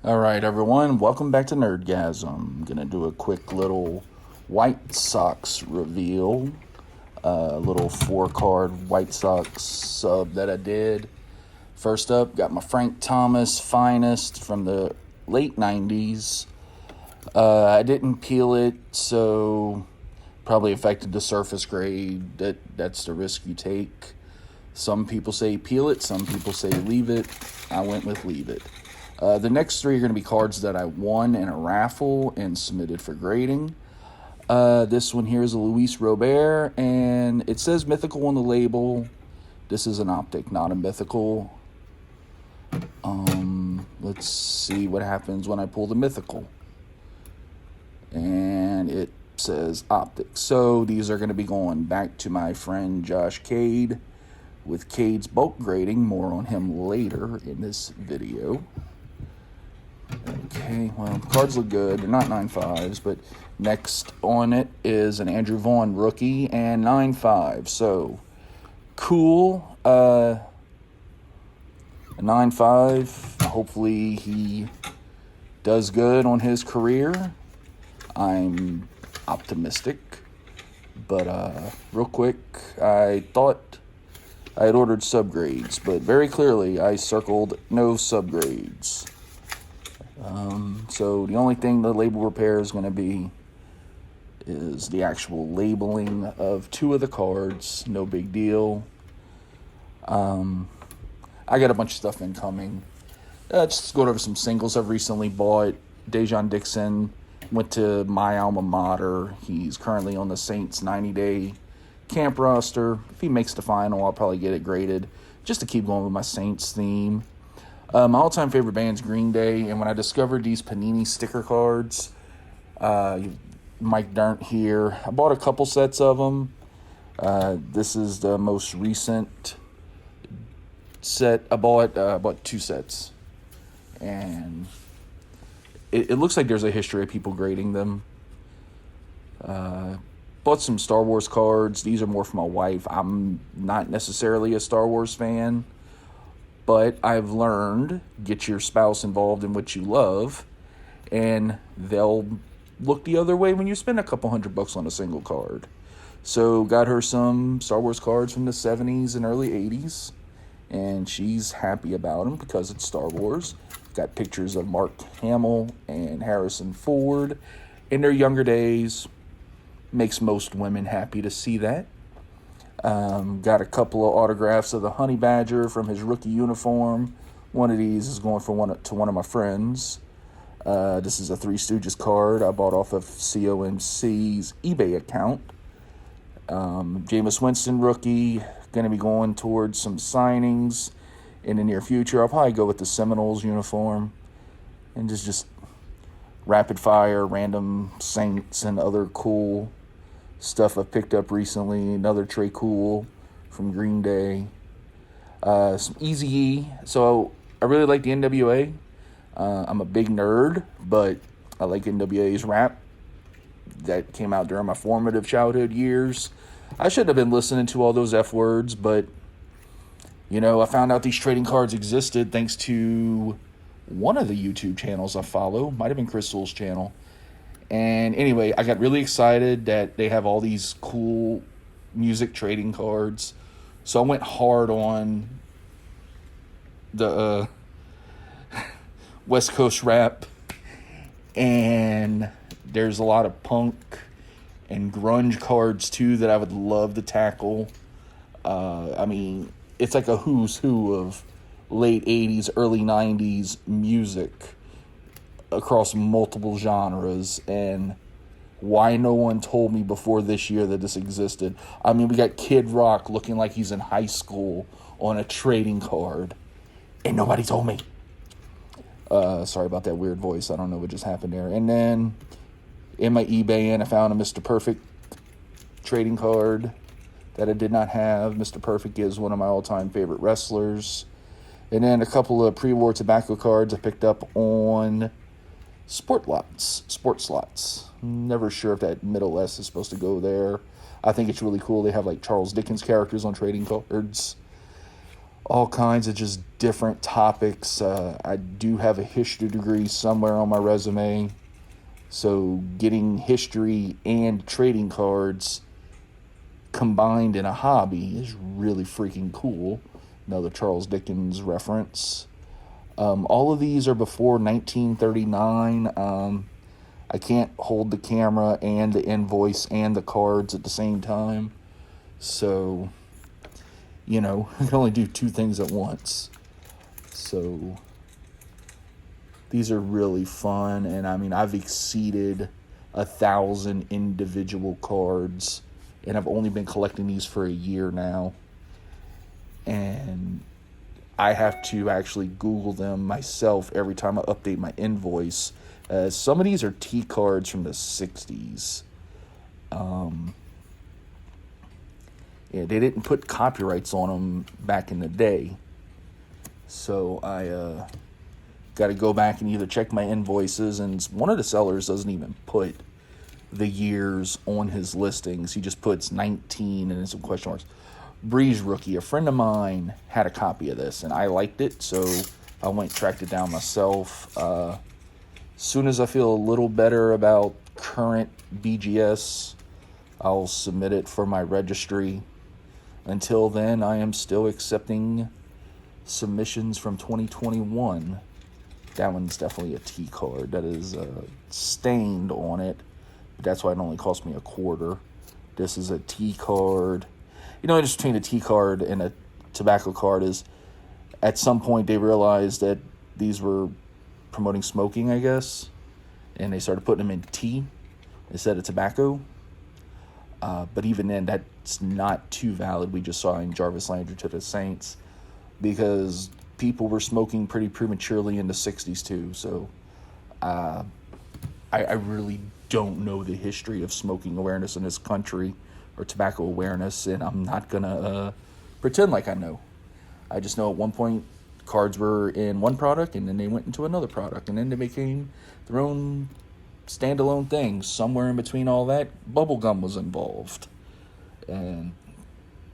All right, everyone, welcome back to Gasm. I'm going to do a quick little White Sox reveal. A little 4-card White Sox sub that I did. First up, got my Frank Thomas Finest from the late 90s. I didn't peel it, so probably affected the surface grade. That's the risk you take. Some people say peel it, some people say leave it. I went with leave it. The next 3 are going to be cards that I won in a raffle and submitted for grading. This one here is a Luis Robert, and it says mythical on the label. This is an optic, not a mythical. Let's see what happens when I pull the mythical. And it says optic. So these are going to be going back to my friend Josh Cade with Cade's bulk grading. More on him later in this video. Okay, well, cards look good. They're not 9.5s, but next on it is an Andrew Vaughn rookie and 9.5. So, cool. A 9.5. Hopefully he does good on his career. I'm optimistic. But real quick, I thought I had ordered subgrades, but very clearly I circled no subgrades. So the only thing the label repair is going to be is the actual labeling of 2 of the cards. No big deal. I got a bunch of stuff incoming. Just going over some singles I've recently bought. Dai'jean Dixon went to my alma mater. He's currently on the Saints 90-day camp roster. If he makes the final, I'll probably get it graded just to keep going with my Saints theme. My all-time favorite band's Green Day, and when I discovered these Panini sticker cards, Mike Dirnt here, I bought a couple sets of them. This is the most recent set. I bought 2 sets, and it looks like there's a history of people grading them. Bought some Star Wars cards. These are more for my wife. I'm not necessarily a Star Wars fan, but I've learned, get your spouse involved in what you love, and they'll look the other way when you spend a couple $100 on a single card. So got her some Star Wars cards from the 70s and early 80s, and she's happy about them because it's Star Wars. Got pictures of Mark Hamill and Harrison Ford in their younger days. Makes most women happy to see that. Got a couple of autographs of the Honey Badger from his rookie uniform. One of these is going to one of my friends. This is a Three Stooges card I bought off of COMC's eBay account. Jameis Winston rookie, going to be going towards some signings in the near future. I'll probably go with the Seminoles uniform. And just rapid fire, random Saints and other cool stuff I've picked up recently. Another Trey Cool from Green Day. Some Eazy-E. So I really like the N.W.A. I'm a big nerd, but I like N.W.A.'s rap. That came out during my formative childhood years. I shouldn't have been listening to all those F words, but, I found out these trading cards existed thanks to one of the YouTube channels I follow. Might have been Crystal's channel. And anyway, I got really excited that they have all these cool music trading cards. So I went hard on the West Coast rap. And there's a lot of punk and grunge cards too that I would love to tackle. It's like a who's who of late 80s, early 90s music across multiple genres, and why no one told me before this year that this existed. We got Kid Rock looking like he's in high school on a trading card, and nobody told me. Sorry about that weird voice. I don't know what just happened there. And then in my eBay, I found a Mr. Perfect trading card that I did not have. Mr. Perfect is one of my all-time favorite wrestlers. And then a couple of pre-war tobacco cards I picked up on Sport Slots. Never sure if that middle S is supposed to go there. I think it's really cool. They have like Charles Dickens characters on trading cards. all kinds of just different topics. I do have a history degree somewhere on my resume, so getting history and trading cards combined in a hobby is really freaking cool. Another Charles Dickens reference. All of these are before 1939. I can't hold the camera and the invoice and the cards at the same time. So, I can only do two things at once. So, these are really fun. And I mean, I've exceeded 1,000 individual cards. And I've only been collecting these for a year now. And I have to actually Google them myself every time I update my invoice. Some of these are T cards from the 60s. They didn't put copyrights on them back in the day. So I got to go back and either check my invoices, and one of the sellers doesn't even put the years on his listings. He just puts 19 and then some question marks. Breeze Rookie, a friend of mine had a copy of this, and I liked it, so I went and tracked it down myself. Soon as I feel a little better about current BGS, I'll submit it for my registry. Until then, I am still accepting submissions from 2021. That one's definitely a T card. That is stained on it. But that's why it only cost me $0.25. This is a T card. The difference between a T card and a tobacco card is at some point they realized that these were promoting smoking, I guess, and they started putting them in tea instead of tobacco. But even then, that's not too valid. We just saw in Jarvis Landry to the Saints, because people were smoking pretty prematurely in the 60s too. So I really don't know the history of smoking awareness in this country, or tobacco awareness, and I'm not gonna pretend like I know. I just know at one point cards were in one product, and then they went into another product, and then they became their own standalone things. Somewhere in between all that, bubblegum was involved. And,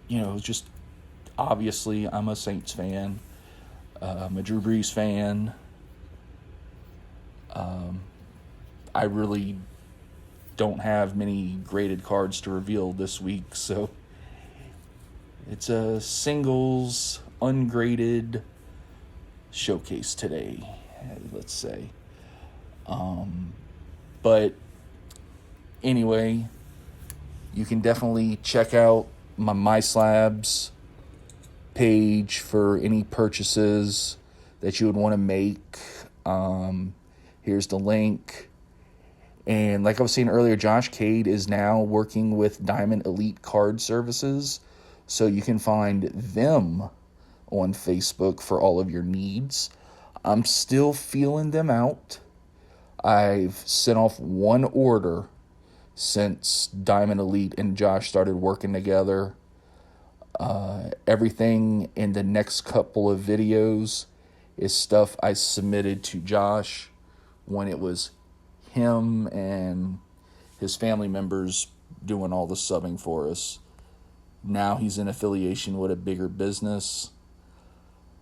just obviously I'm a Saints fan. I'm a Drew Brees fan. I really don't have many graded cards to reveal this week, so it's a singles ungraded showcase today, let's say. But anyway, you can definitely check out my myslabs page for any purchases that you would want to make. Here's the link. And like I was saying earlier, Josh Cade is now working with Diamond Elite Card Services, so you can find them on Facebook for all of your needs. I'm still feeling them out. I've sent off one order since Diamond Elite and Josh started working together. Everything in the next couple of videos is stuff I submitted to Josh when it was him and his family members doing all the subbing for us. Now he's in affiliation with a bigger business.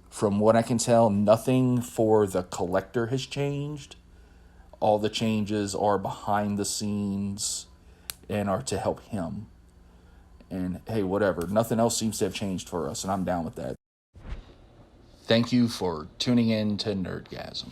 From what I can tell, nothing for the collector has changed. All the changes are behind the scenes and are to help him. And hey, whatever. Nothing else seems to have changed for us, and I'm down with that. Thank you for tuning in to Nerdgasm.